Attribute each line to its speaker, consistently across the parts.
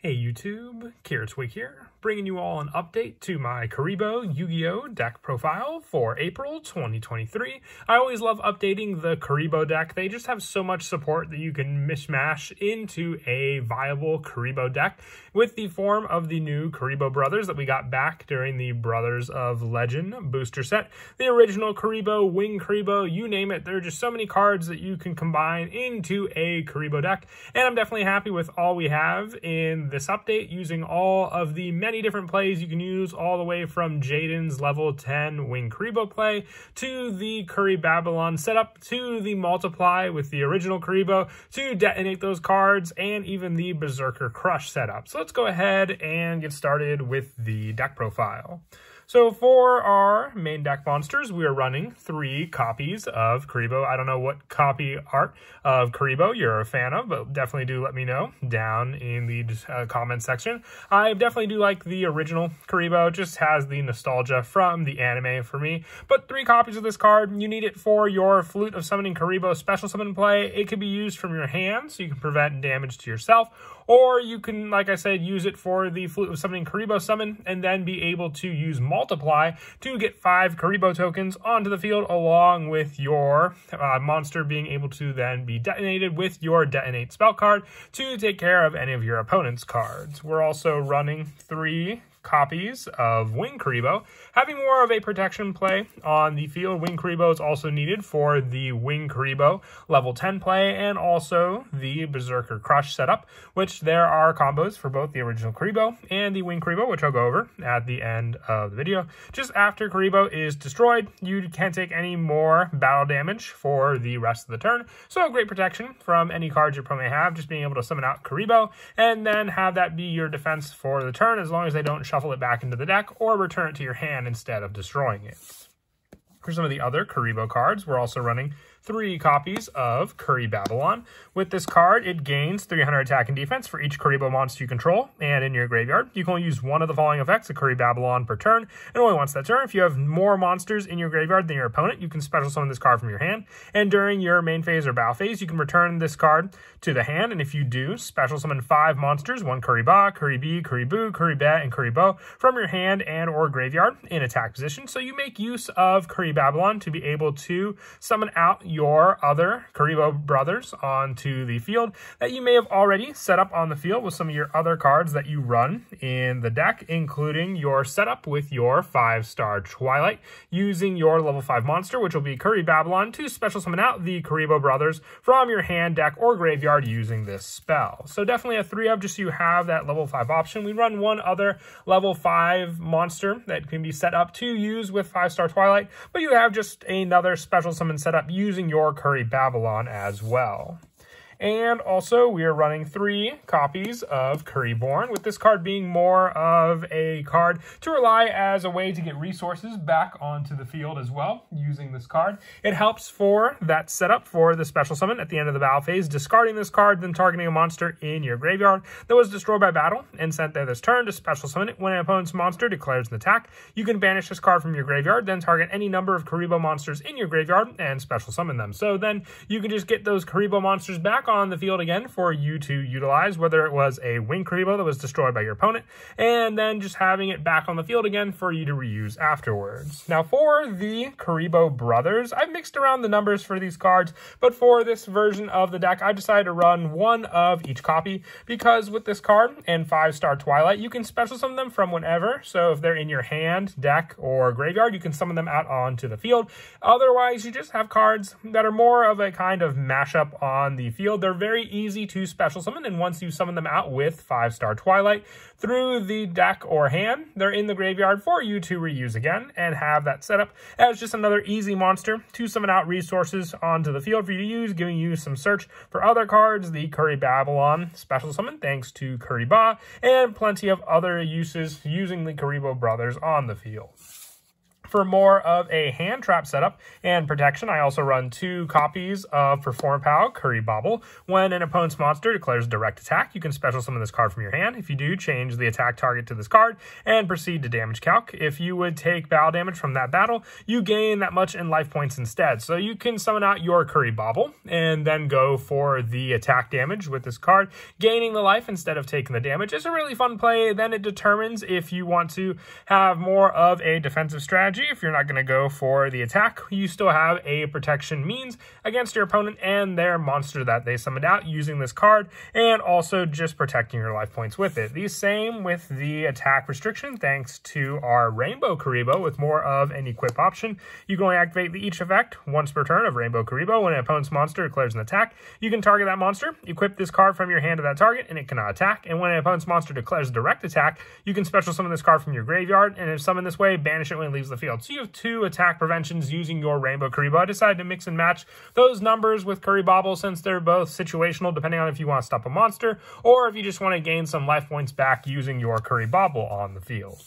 Speaker 1: Hey YouTube, Kuriboh here, bringing you all an update to my Kuriboh Yugioh deck profile for April 2023. I always love updating the Kuriboh deck. They just have so much support that you can mishmash into a viable Kuriboh deck with the form of the new Kuriboh Brothers that we got back during the Brothers of Legend booster set. The original Kuriboh, Wing Kuriboh, you name it. There are just so many cards that you can combine into a Kuriboh deck, and I'm definitely happy with all we have in this update, using all of the many different plays you can use, all the way from Jaden's level 10 Wing Kuriboh play to the Curry Babylon setup to the multiply with the original Kuriboh to detonate those cards, and even the Berserker Crush setup. So let's go ahead and get started with the deck profile. So for our main deck monsters, we are running 3 copies of Kuriboh. I don't know what copy art of Kuriboh you're a fan of, but definitely do let me know down in the comment section. I definitely do like the original Kuriboh. It just has the nostalgia from the anime for me. But 3 copies of this card. You need it for your Flute of Summoning Kuriboh special summon play. It can be used from your hand, so you can prevent damage to yourself. Or you can, like I said, use it for the Flute of Summoning Kuriboh summon, and then be able to use Multiply to get 5 Kuriboh tokens onto the field, along with your monster being able to then be detonated with your Detonate spell card to take care of any of your opponent's cards. We're also running 3 copies of Wing Kuriboh, having more of a protection play on the field. Wing Kuriboh is also needed for the Wing Kuriboh level 10 play, and also the Berserker Crush setup, which there are combos for both the original Kuriboh and the Wing Kuriboh, which I'll go over at the end of the video. Just after Kuriboh is destroyed, you can't take any more battle damage for the rest of the turn, so great protection from any cards your opponent may have, just being able to summon out Kuriboh, and then have that be your defense for the turn, as long as they don't shuffle it back into the deck or return it to your hand instead of destroying it. For some of the other Kuriboh cards, we're also running 3 copies of Curry Babylon. With this card, it gains 300 attack and defense for each Kuriboh monster you control, and in your graveyard, you can only use one of the following effects of Curry Babylon per turn, and only once that turn. If you have more monsters in your graveyard than your opponent, you can special summon this card from your hand, and during your main phase or battle phase, you can return this card to the hand, and if you do, special summon 5 monsters, 1 Kuriboh, Kuribi, Kuribu, Kuribet, and Kuriboh from your hand and or graveyard in attack position. So you make use of Curry Babylon to be able to summon out your other Kuriboh brothers onto the field that you may have already set up on the field with some of your other cards that you run in the deck, including your setup with your 5-star Twilight, using your level 5 monster, which will be Curry Babylon, to special summon out the Kuriboh brothers from your hand, deck, or graveyard using this spell. So definitely a 3 of, just so you have that level 5 option. We run one other level 5 monster that can be set up to use with 5-star Twilight, but you have just another special summon setup using your Curry Babylon as well. And also, we are running 3 copies of Kuriboh, with this card being more of a card to rely as a way to get resources back onto the field as well, using this card. It helps for that setup for the special summon at the end of the battle phase, discarding this card, then targeting a monster in your graveyard that was destroyed by battle and sent there this turn to special summon it. When an opponent's monster declares an attack, you can banish this card from your graveyard, then target any number of Kuriboh monsters in your graveyard and special summon them. So then you can just get those Kuriboh monsters back on the field again for you to utilize, whether it was a Wing Kuriboh that was destroyed by your opponent, and then just having it back on the field again for you to reuse afterwards. Now for the Kuriboh Brothers, I've mixed around the numbers for these cards, but for this version of the deck, I decided to run 1 of each copy, because with this card and 5-star Twilight, you can special summon them from whenever. So if they're in your hand, deck, or graveyard, you can summon them out onto the field. Otherwise, you just have cards that are more of a kind of mashup on the field. They're very easy to special summon, and once you summon them out with 5-star Twilight through the deck or hand, they're in the graveyard for you to reuse again, and have that setup as just another easy monster to summon out resources onto the field for you to use, giving you some search for other cards, the Curry Babylon special summon thanks to Kuriboh, and plenty of other uses using the Kuriboh brothers on the field. For more of a hand trap setup and protection, I also run 2 copies of Perform Pal Kuriboh. When an opponent's monster declares direct attack, you can special summon this card from your hand. If you do, change the attack target to this card and proceed to damage calc. If you would take battle damage from that battle, you gain that much in life points instead. So you can summon out your Kuriboh and then go for the attack damage with this card, gaining the life instead of taking the damage. It's a really fun play. Then it determines if you want to have more of a defensive strategy. If you're not going to go for the attack, you still have a protection means against your opponent and their monster that they summoned out using this card, and also just protecting your life points with it. The same with the attack restriction, thanks to our Rainbow Kuriboh with more of an equip option. You can only activate each effect once per turn of Rainbow Kuriboh. When an opponent's monster declares an attack, you can target that monster, equip this card from your hand to that target, and it cannot attack. And when an opponent's monster declares direct attack, you can special summon this card from your graveyard, and if summoned this way, banish it when it leaves the field. So you have 2 attack preventions using your Rainbow Kuriboh. I decided to mix and match those numbers with Kuriboh since they're both situational, depending on if you want to stop a monster or if you just want to gain some life points back using your Kuriboh on the field.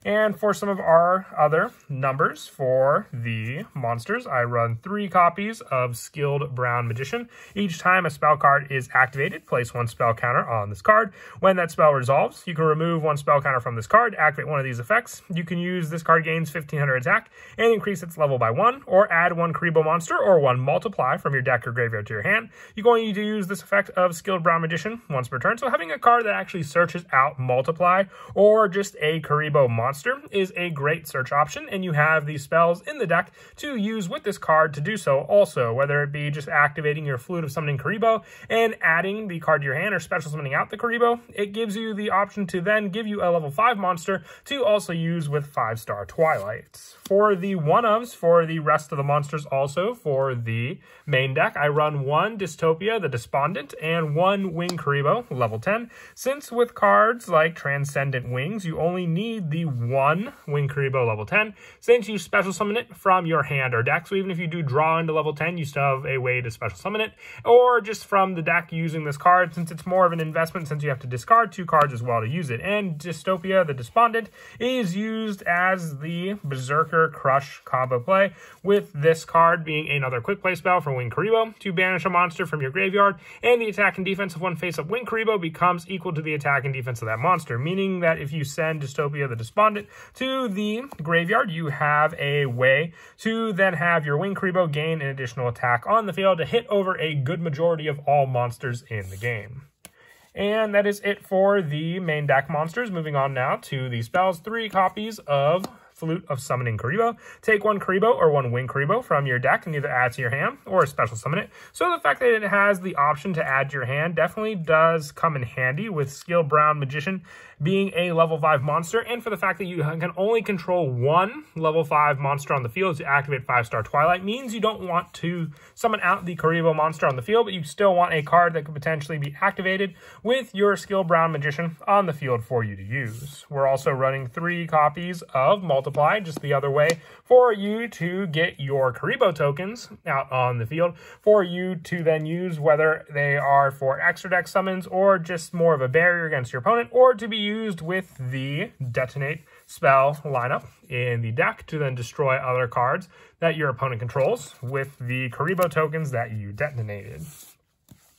Speaker 1: And for some of our other numbers for the monsters, I run 3 copies of Skilled Brown Magician. Each time a spell card is activated, place 1 spell counter on this card. When that spell resolves, you can remove 1 spell counter from this card, activate one of these effects. You can use this card gains 1500 attack and increase its level by 1, or add 1 Kuriboh monster or 1 multiply from your deck or graveyard to your hand. You can only use this effect of Skilled Brown Magician once per turn, so having a card that actually searches out multiply or just a Kuriboh monster is a great search option, and you have these spells in the deck to use with this card to do so also, whether it be just activating your Flute of Summoning Kuriboh and adding the card to your hand or special summoning out the Kuriboh. It gives you the option to then give you a level 5 monster to also use with 5-star Twilights. For the one-ofs, for the rest of the monsters also, for the main deck, I run 1 Dystopia the Despondent and 1 Wing Kuriboh, level 10. Since with cards like Transcendent Wings, you only need the 1 Wing Kuriboh level 10, since you special summon it from your hand or deck. So even if you do draw into level 10, you still have a way to special summon it, or just from the deck using this card, since it's more of an investment since you have to discard 2 cards as well to use it. And Dystopia the Despondent is used as the Berserker Crush combo play, with this card being another quick play spell for Wing Kuriboh to banish a monster from your graveyard, and the attack and defense of one face-up Wing Kuriboh becomes equal to the attack and defense of that monster, meaning that if you send Dystopia the Despondent to the graveyard, you have a way to then have your Wing Kuriboh gain an additional attack on the field to hit over a good majority of all monsters in the game. And that is it for the main deck monsters. Moving on now to the spells. 3 copies of Flute of Summoning Kuriboh. Take 1 Kuriboh or 1 Wing Kuriboh from your deck and either add to your hand or special summon it. So the fact that it has the option to add to your hand definitely does come in handy with Skilled Brown Magician being a level 5 monster, and for the fact that you can only control 1 level 5 monster on the field to activate 5-star Twilight means you don't want to summon out the Kuriboh monster on the field, but you still want a card that could potentially be activated with your Skilled Brown Magician on the field for you to use. We're also running 3 copies of Multiply, just the other way, for you to get your Kuriboh tokens out on the field for you to then use, whether they are for extra deck summons or just more of a barrier against your opponent, or to be used with the Detonate spell lineup in the deck to then destroy other cards that your opponent controls with the Kuriboh tokens that you detonated.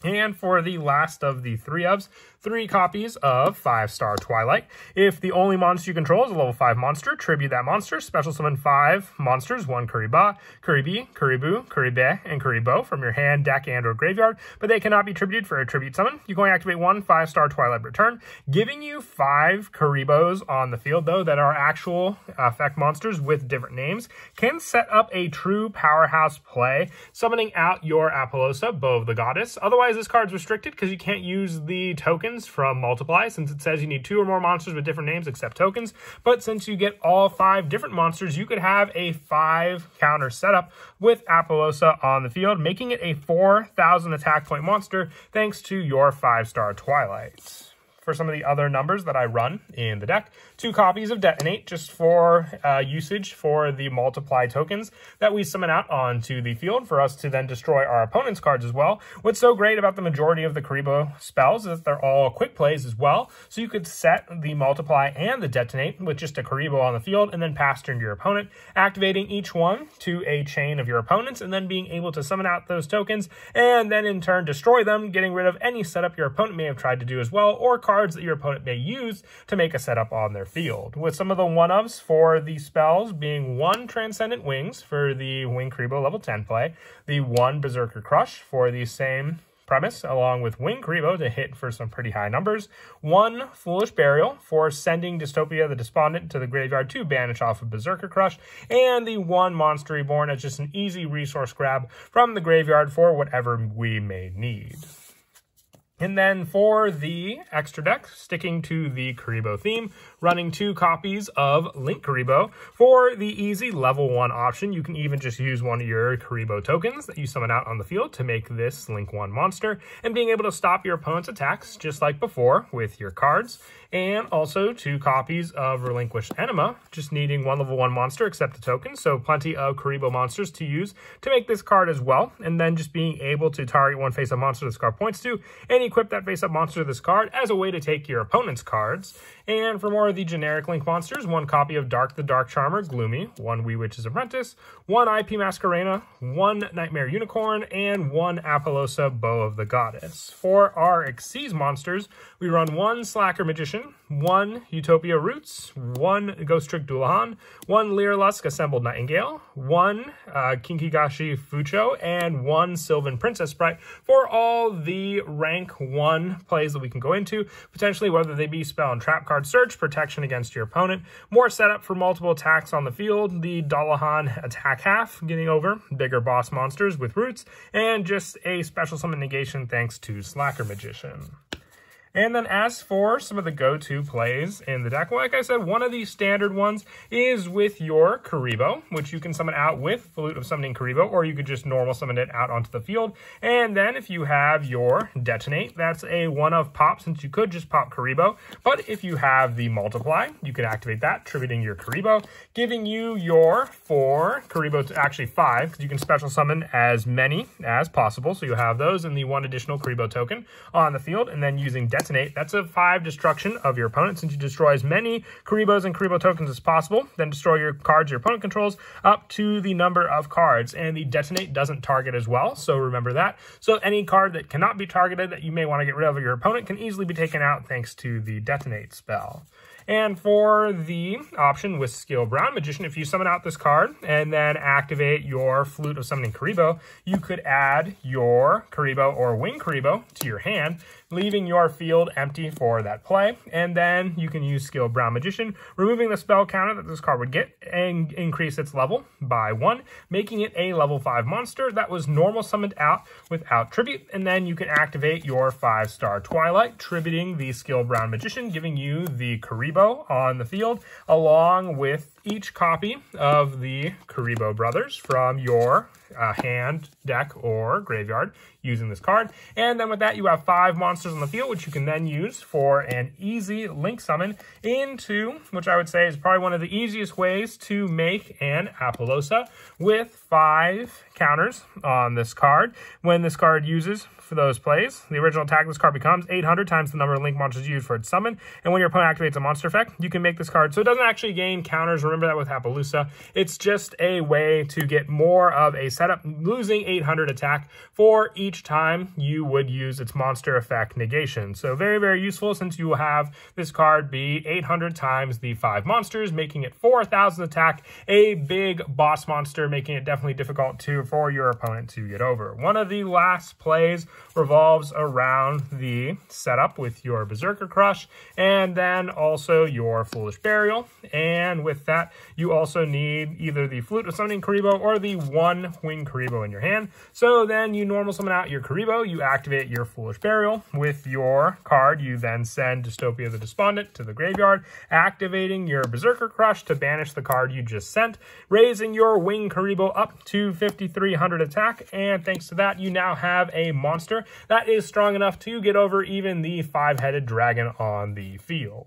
Speaker 1: And for the last of the 3-ofs, 3 copies of 5-star Twilight. If the only monster you control is a level 5 monster, tribute that monster. Special summon 5 monsters, 1 Kuriboh, Kuribi, Kuriboh, Kuribeh, and Kuriboh from your hand, deck, and or graveyard, but they cannot be tributed for a tribute summon. You can only activate 1 5-star Twilight return, giving you 5 Kuribohs on the field, though, that are actual effect monsters with different names. Can set up a true powerhouse play, summoning out your Apollousa, Bow of the Goddess. Otherwise, this card's restricted because you can't use the tokens from Multiply, since it says you need 2 or more monsters with different names except tokens. But since you get all 5 different monsters, you could have a 5 counter setup with Apollousa on the field, making it a 4,000 attack point monster thanks to your 5-star Twilights. for some of the other numbers that I run in the deck. 2 copies of Detonate, just for usage for the multiply tokens that we summon out onto the field for us to then destroy our opponent's cards as well. What's so great about the majority of the Kuriboh spells is that they're all quick plays as well, so you could set the multiply and the Detonate with just a Kuriboh on the field and then pass turn to your opponent, activating each one to a chain of your opponents and then being able to summon out those tokens and then in turn destroy them, getting rid of any setup your opponent may have tried to do as well, or cards that your opponent may use to make a setup on their field. With some of the one-ofs for the spells being 1 Transcendent Wings for the Wing Kuriboh level 10 play, the 1 Berserker Crush for the same premise, along with Wing Kuriboh to hit for some pretty high numbers, 1 Foolish Burial for sending Dystopia the Despondent to the graveyard to banish off of Berserker Crush, and the 1 Monster Reborn as just an easy resource grab from the graveyard for whatever we may need. And then for the extra deck, sticking to the Kuriboh theme, running 2 copies of Link Kuriboh. For the easy level 1 option, you can even just use one of your Kuriboh tokens that you summon out on the field to make this Link 1 monster, and being able to stop your opponent's attacks just like before with your cards. And also 2 copies of Relinquished Enema, just needing 1 level 1 monster except a token, so plenty of Kuriboh monsters to use to make this card as well. And then just being able to target 1 face-up monster this card points to, and equip that face-up monster to this card as a way to take your opponent's cards. And for more of the generic Link monsters, 1 copy of Dark the Dark Charmer, Gloomy, 1 Wee Witch's Apprentice, 1 IP Masquerena, 1 Nightmare Unicorn, and 1 Apollosa, Bow of the Goddess. For our Xyz monsters, we run 1 Slacker Magician, 1 Utopia Roots, 1 Ghost Trick Dullahan, 1 Lyrilusk Assembled Nightingale, 1 Kinkigashi Fucho, and 1 Sylvan Princess Sprite for all the rank 1 plays that we can go into, potentially whether they be spell and trap card search, protection against your opponent, more setup for multiple attacks on the field, the Dullahan attack half, getting over bigger boss monsters with roots, and just a special summon negation thanks to Slacker Magician. And then as for some of the go-to plays in the deck, well, like I said, one of these standard ones is with your Kuriboh, which you can summon out with Flute of Summoning Kuriboh, or you could just normal summon it out onto the field. And then if you have your Detonate, that's a one-of pop, since you could just pop Kuriboh. But if you have the Multiply, you can activate that, tributing your Kuriboh, giving you your 4 Kuriboh, to actually 5, because you can special summon as many as possible. So you have those and the 1 additional Kuriboh token on the field, and then using Detonate, that's a 5 destruction of your opponent, since you destroy as many Kuribohs and Kuriboh tokens as possible, then destroy your cards your opponent controls up to the number of cards. And the Detonate doesn't target as well, so remember that. So any card that cannot be targeted that you may want to get rid of your opponent can easily be taken out thanks to the Detonate spell. And for the option with Skill Brown Magician, if you summon out this card and then activate your Flute of Summoning Kuriboh, you could add your Kuriboh or Wing Kuriboh to your hand, leaving your field empty for that play. And then you can use Skill Brown Magician, removing the spell counter that this card would get and increase its level by 1, making it a level 5 monster that was normal summoned out without tribute. And then you can activate your 5-star Twilight, tributing the Skill Brown Magician, giving you the Kuriboh on the field, along with each copy of the Kuriboh Brothers from your hand, deck, or graveyard using this card. And then with that, you have 5 monsters on the field, which you can then use for an easy Link summon into, which I would say is probably one of the easiest ways to make an Apollosa, with 5 counters on this card. When this card uses for those plays, the original attack of this card becomes 800 times the number of Link monsters used for its summon. And when your opponent activates a monster effect, you can make this card so it doesn't actually gain counters. Remember that with Apollosa. It's just a way to get more of a setup, losing 800 attack for each time you would use its monster effect negation. So very, very useful, since you will have this card be 800 times the 5 monsters, making it 4,000 attack, a big boss monster, making it definitely difficult for your opponent to get over. One of the last plays revolves around the setup with your Berserker Crush, and then also your Foolish Burial. And with that, that, you also need either the Flute of Summoning Kuriboh or the one Winged Kuriboh in your hand. So then you normal summon out your Kuriboh, you activate your Foolish Burial. With your card, you then send Dystopia the Despondent to the graveyard, activating your Berserker Crush to banish the card you just sent, raising your Winged Kuriboh up to 5,300 attack, and thanks to that, you now have a monster that is strong enough to get over even the 5-headed dragon on the field.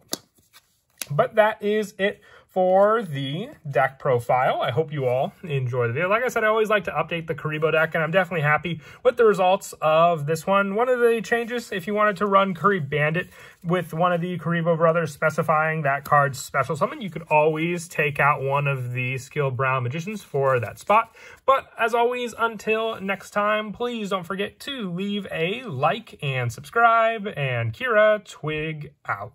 Speaker 1: But that is it for the deck profile. I hope you all enjoy the video. Like I said, I always like to update the Kuriboh deck, and I'm definitely happy with the results of this one. One of the changes, if you wanted to run Curry Bandit with one of the Kuriboh brothers specifying that card's special summon, you could always take out one of the skilled brown magicians for that spot. But as always, until next time, please don't forget to leave a like and subscribe, and Kira Twig out.